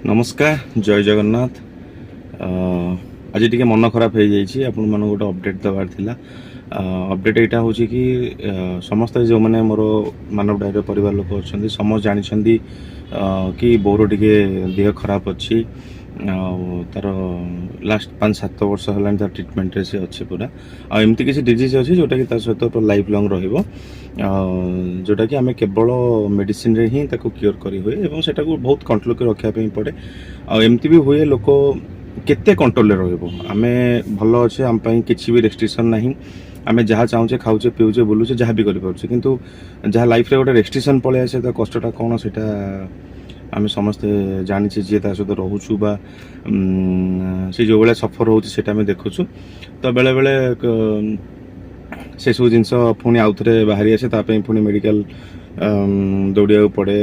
नमस्कार जय जगन्नाथ। आज टी मन खराब हो जाइए आपण मन गोटे अपडेट देवार थिला। अपडेट यहाँ हूँ कि समस्त जो मैंने मोर मानव डायर परिवार लोक अच्छा समस्त जानी कि बोर टी देह खराब अच्छी तार लास्ट 5-7 वर्ष है तार ट्रिटमेंट से अच्छे पूरा आमती किसी डिजीज अच्छी जोटा कि सहित लाइफ लंग जोटा कि आम केवल मेडिसिन रे ही क्योर कर हुए सेटा को बहुत कंट्रोल कर रखापी पड़े। आमती भी हुए लोक केते कंट्रोल आम भल अच्छे आम किसी भी रेस्ट्रिक्शन ना आम जहाँ चाहूचे खाऊचे पीऊचे बुलूचे जहाँ भी करें किंतु जहाँ लाइफ रे गोटे रेस्ट्रिक्शन पलि आसे कष्टा कौन से आम समस्ते जानी जी सहित रोचु बा से जो भाया सफर होमें देखुचु तो बेले बेले से सब जिन पुणी आउ थे बाहरी आसे पुणी मेडिकल दौड़ा पड़े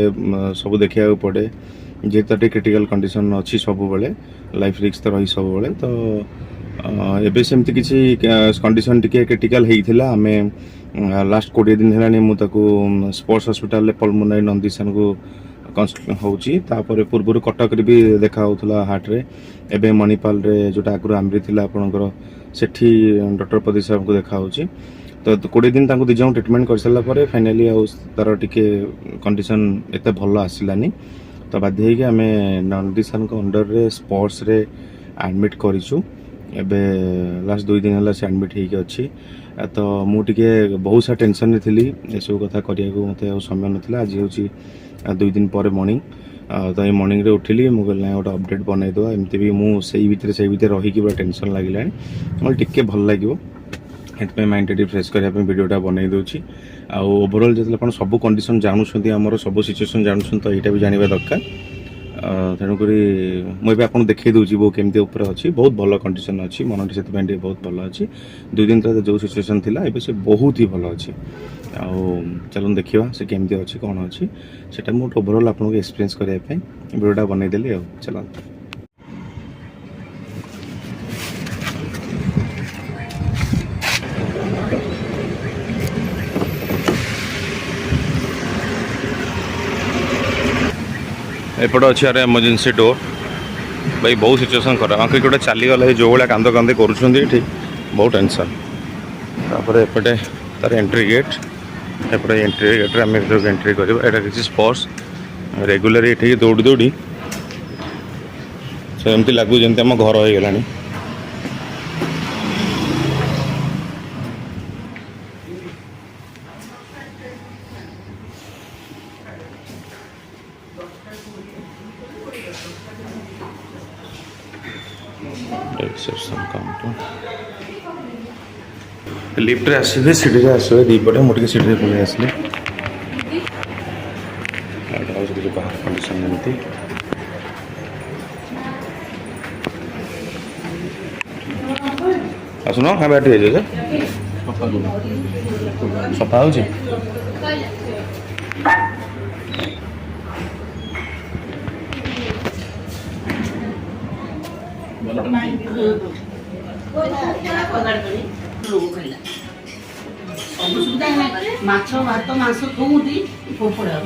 सब देखा पड़े जेहेतु क्रिटिकल कंडीशन अच्छी सब बेले लाइफ रिस्क तो रही सब बेले तो एबे सेमती किसी कंडीशन टिके क्रिटिकल होता आम लास्ट 20 दिन है मुझे स्पोर्ट्स हॉस्पिटल पल्मोनरी नंदीसान को होपर पूर्व कटक भी देखा होता हार्ट रे एबे मणिपाल रे जोटा आगुरी आमरी थिला आपणकर सेठी डॉक्टर प्रदीप साहब को देखा होची तो 20 दिन तांको दिजों ट्रीटमेंट कर सारा पर फाइनाली आ तार टिके कंडीशन एते भल आसिलानी तो बाध्य होगी आम नंदीसान को अंडर रे स्पोर्ट्स रे एडमिट करिछु। एबे लास्ट 2 दिन है से एडमिट होगी अच्छी तो मुझे बहुत सा टेंशन रे थी ये सब कथा करिया को मते समय नथिला। आज होची 2 दिन पर मॉर्निंग तो ये मॉर्निंग रे उठिली मुझे ना गोटे अपडेट बनई दवा एमती भी मुझे भितर रही पूरा टेंशन लगे मतलब टिके भल लगे ये माइंड टी फ्रेश करने वीडियोटा बनई दूसरी ओवरऑल जो आप सब कंडीशन जानूँ आमर सब सिचुएसन जानूँ तो यहाँ भी जानवा दरकार तेणुक मुझे आपको देखई दूसरी वो केमती ऊपर अच्छी बहुत भल कंडीशन अच्छी मनटी से बहुत भल अच्छी 2 दिन तक जो सिचुएसन थी एबे से बहुत ही भल अच्छी चलो देखा से केमती अच्छी कौन अच्छी से मुझे ओवरऑल आपको एक्सपीरियंस करने वीडियोटा बनईदेली चलो एपट अच्छी यार इमरजेंसी डोर भाई बहुत सिचुएसन खराब आंख गोटे चलीगला जो भाया कांद कांदे कर बहुत टेंशन तापर एपटे तार एंट्री गेट एपटे एंट्री गेट्रे आम एंट्री करवा यहाँ किसी स्पोर्ट्स रेगुलर ये दौड़ी दौड़ी सो एमती लगुच जमी आम घर हो गलानी रिसेप्शन काउंटर लिफ्ट आसवे सीढ़ी आसवे दीपटे मुझे सीढ़ी पलि आसली बाहर कंडीशन एमती आसुन हाँ बैठ जाइए सफा हो ମାଛ ଭାତ ମାଂସ ଖାଉନ୍ତି ଫୋପଡ଼ା